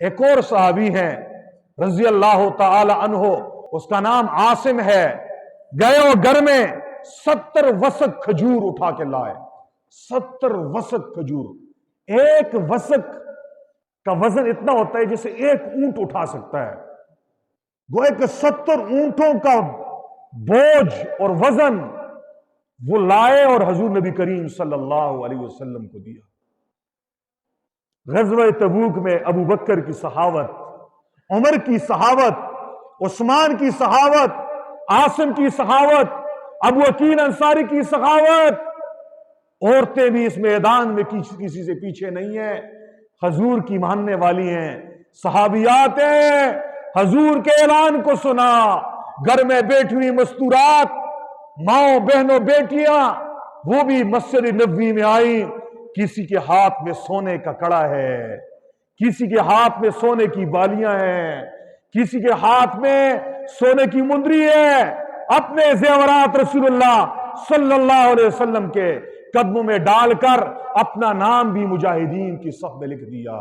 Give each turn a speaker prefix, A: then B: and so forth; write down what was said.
A: ایک اور صحابی ہیں رضی اللہ تعالی عنہ، اس کا نام عاصم ہے، گئے اور گھر میں 70 وسق کھجور اٹھا کے لائے۔ 70 وسق کھجور، ایک وسق کا وزن اتنا ہوتا ہے جسے ایک اونٹ اٹھا سکتا ہے، گویا کہ 70 اونٹوں کا بوجھ اور وزن وہ لائے اور حضور نبی کریم صلی اللہ علیہ وسلم کو دیا۔ غزوہ تبوک میں ابو بکر کی صحابت، عمر کی صحابت، عثمان کی صحابت، عاصم کی صحابت، ابو عقیل انصاری کی صحابت، عورتیں بھی اس میدان میں کسی سے پیچھے نہیں ہیں، حضور کی ماننے والی ہیں، صحابیات ہیں۔ حضور کے اعلان کو سنا، گھر میں بیٹھی ہوئی مستورات، ماؤں بہنوں بیٹیاں، وہ بھی مسجد نبوی میں آئی۔ کسی کے ہاتھ میں سونے کا کڑا ہے، کسی کے ہاتھ میں سونے کی بالیاں ہیں، کسی کے ہاتھ میں سونے کی مندری ہے، اپنے زیورات رسول اللہ صلی اللہ علیہ وسلم کے قدموں میں ڈال کر اپنا نام بھی مجاہدین کی صف میں لکھ دیا۔